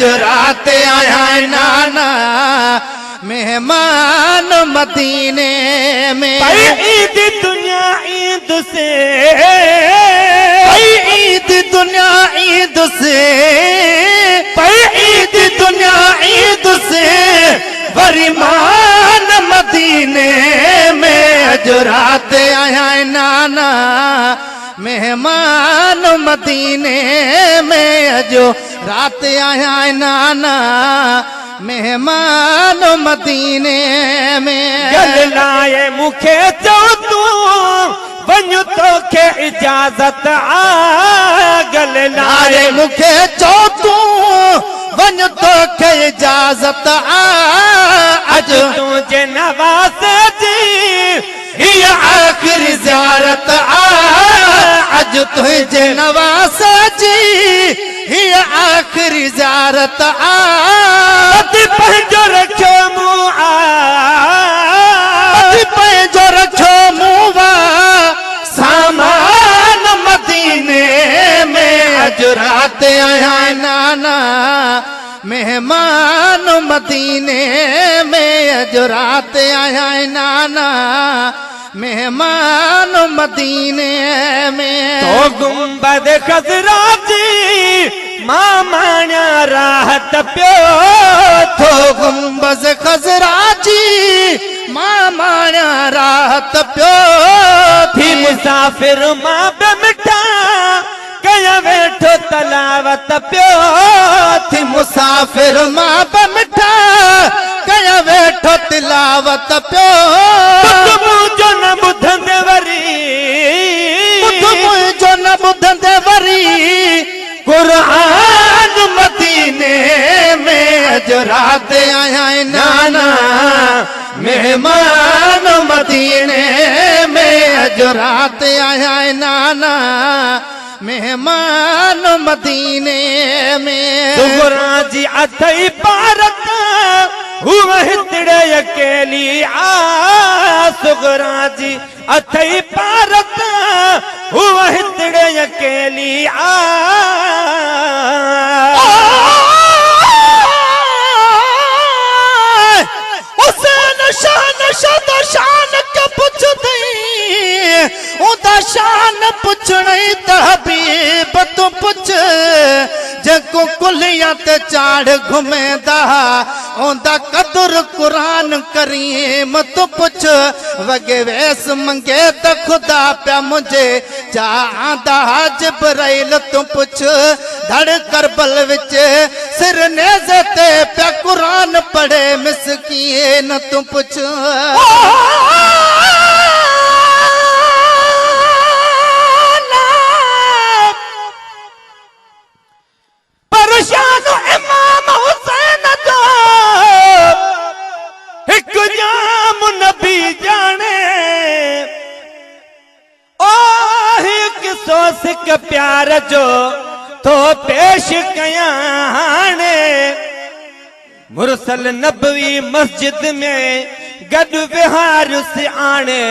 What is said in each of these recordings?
अजु रात आया नाना मेहमान मदीने में। ईद दुनिया ईद से, ईद दुनिया ईद से, ईद दुनिया ईद से वरीमान मदीने में। अजु रात आया नाना मेहमान मदीने में। अजु रात आया नाना मेहमान मदीने में। गल लाए मुखे चो तू वञ तोखे इजाज़त आ। गल लाए मुखे चो तू वञ तोखे इजाज़त आ। अजु तुझे नवाज़ जी हीअ आख़िरी ज़ियारत आ। अजु तुझे नवाज़ जी हीअ आख़िरी ज़ियारत आ। पंहिंजो रखियो मूं आ, पंहिंजो रखियो मूं सामान मदीने में। अजु रात आया नाना मेहमान मदीने में। अजु रात आया नाना मेहमान मदीने में। तो गुंबद खज़रा जी मां माण्या राहत पियो। तो गुंबद खज़रा जी मां माण्या राहत पियो। थी मुसाफ़िर मां बि मिठा कया वेठो तलावत पियो। थी मुसाफ़िर मां बि मिठा कया वेठो तिलावत पियो। मुंहिंजो न ॿुधंदे वरी, मुंहिंजो न ॿुधंदे वरी क़ुरान मदीने में। अजु रात आया नाना मेहमान मदीने में। अजु रात आया नाना मेहमान मदीने में। सुगरा जी अथई पारत हुआ हितड़े अकेली आ। सुगरा जी अथई पारत हुआ हितड़े अकेली आ। हुसैन शान शद शान के पुछदई उदा शान पुछणई त हबीब तू पुछ। जेको कुलिया ते चाढ़ घुमेंदा ओंदा कदुर कुरान करीम तू पुछ। वगे वेस मंगे त खुदा प्या मुझे चाहंदा जिब्राइल तू पुछ। धड़ करबल विच सिर नेज़े ते प्या कुरान पढ़े मिसकीन तू पुछ। परशान इमाम हुसैन जो एक जाम नबी जाने। ओ एक सोसिक प्यार जो तो पेश कया हाने। मुरसल नबवी मस्जिद में गड विहार से आने।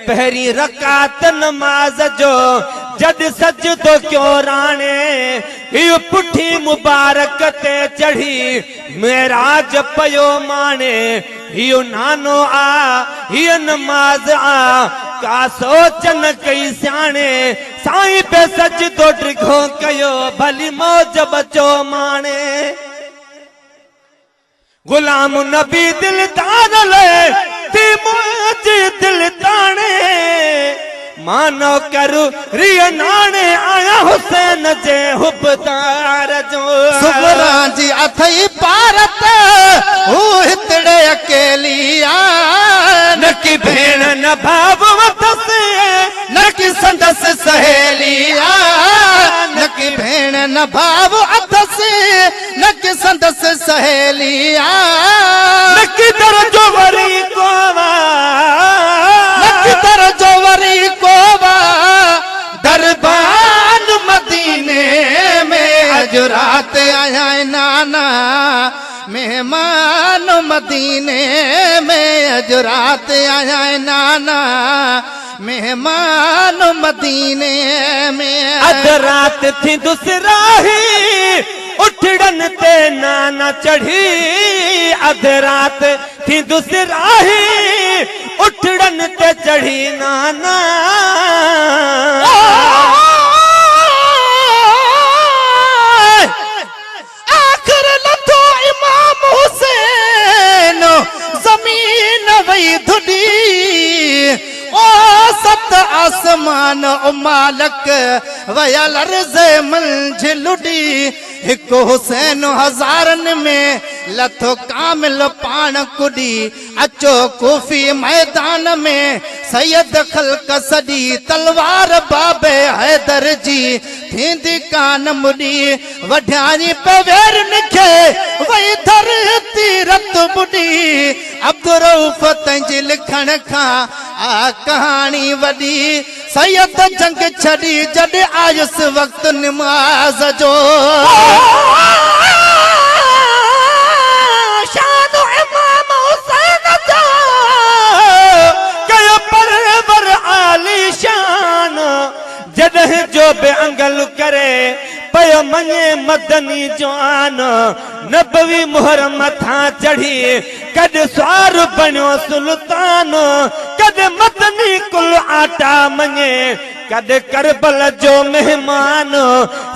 पहरी रकात नमाज जो जद सजदो क्यों राणे। ये पुठी मुबारक ते चढ़ी मेराज पयो माने। यो नानो आ ये नमाज आ का सोचन कई सियाने। साईं पे सजदो ड्रिघो कयो भली मौज बचो माने। गुलाम नबी दिलदार ले थी मुझे दिल ताने। मानो करू रिय नाने आया हुसैन जे हुबदार जो। सुगरा जी अथई पारत हू हितड़े अकेली आ। न की भेण न भाव वतस न की संदस सहेली आ। न की भेण न भाव अथस न की संदस सहेली आ। न की दर्जो वरी कोवा, न की दर्जो वरी कोवा दरबान मदीने में। अजु रात आया नाना मेहमान मदीने में। अजु रात आया नाना मेहमान मदीने में। अध रात थी दूसरा ही उठड़न ते ना चढ़ी अध रात थी दुसराही उठड़न ते चढ़ी नाना आखिर लथो इमाम हुसैन जमीन वही धुडी ओ सत आसमान ओ मालक वयल अर्ज़ मंझि लुडी हिक हुसैन हज़ारन में लथो कामिल पाण कुडी अचो कूफी मैदान में सैयद खल्क सदी तलवार बाबे हैदर जी थींदी कान मुडी वढानी पवेरन खे वही धरती रत बुडी अब्दुरऊफ तंहिंजे लिखण खां आ कहानी वडी सैयद जंग छड़ी जॾहिं आयुस वक्त नमाज जो शान इमाम हुसैन जो कयो परवर आली शान जॾहिं जो बे अंगल करे पयो मञे मदनी जवान नबवी मोहर मथां चढ़ी कद स्वार बणियो सुल्तान कद मदनी कुल आटा मञे कद करबल जो मेहमान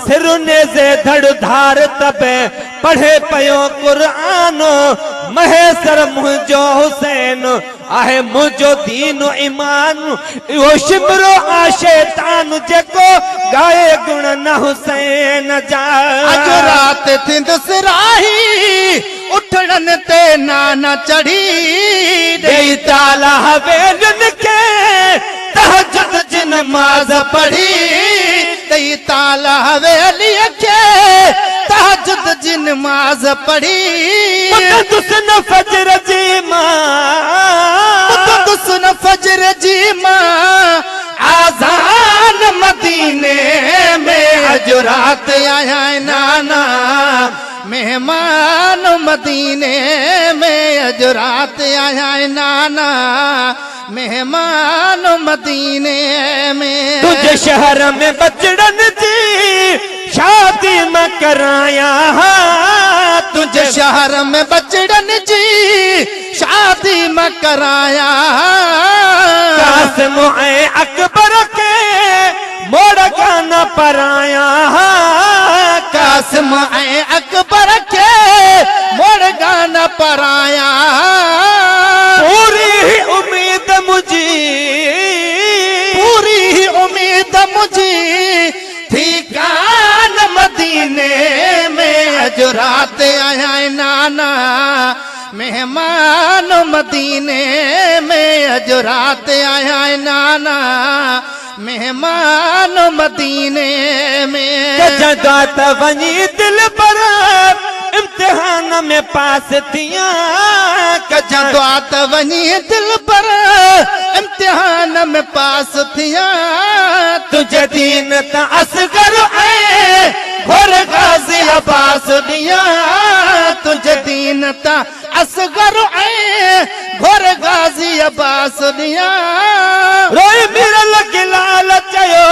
सिर नेज़े धड़ धार तबे पढ़े पयो कुरान महेसर मुंहिंजो हुसैन आहे मुंहिंजो दीन ईमान इहो शिमरो आ शैतान जेको गाए गुण न हुसैन जा अज रात थिंदुसि राही उठड़न ते नाना चढ़ी ॾेई ताला हवेलियुनि खे तहज्जुद जी नमाज़ पढ़ी तई ताला हवेलीअ खे तहज्जुद जी नमाज पढ़ी मुक़द्दस फजर जी मां मुक़द्दस फजर जी मां आज़ान मदीने में अज रात आया नाना मेहमान मदीने में अज रात आया नाना मेहमान मदीने में तुझे शहर में बचड़न जी शादी में कराया तुझे शहर में बचड़न जी शादी में कराया कासिम ऐं अकबर के मोड़ गाना पराया कासिम ऐं अकबर के मोड़ गाना पराया पूरी ही उम्मीद मुझी पूरी ही उम्मीद मुझी थी कान मदीने में अज रात आया नाना मेहमान मदीने में अज रात आया नाना मेहमान मदीने में जदात वनी दिल पर इम्तिहान में पास थिया जदात वनी दिल पर इम्तिहान में पास थिया तुझे दीन त असगर ऐं घोर गाज़ी अब्बास दिया तुझे दीन ता असगर ऐं घोर गाज़ी अब्बास दिया रोई मिरल गिलाल चयो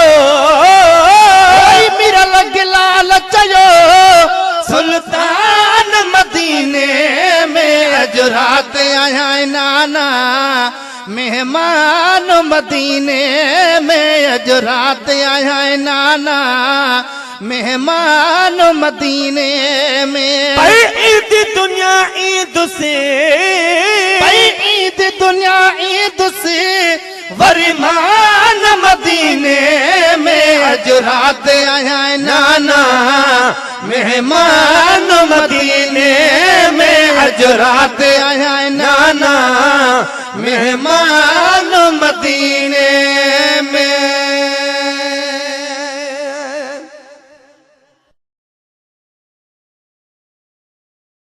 रोई मिरल गिलाल चयो सुल्तान मदीने में अज रात आया नाना मेहमान मदीने में अज रात आया नाना मेहमान मदीने में ईद दुनिया ईद से ईद दुनिया ईद से वरिमान मदीने में अज रात आया नाना मेहमान मदीने में अज रात आया नाना मेहमान मदीने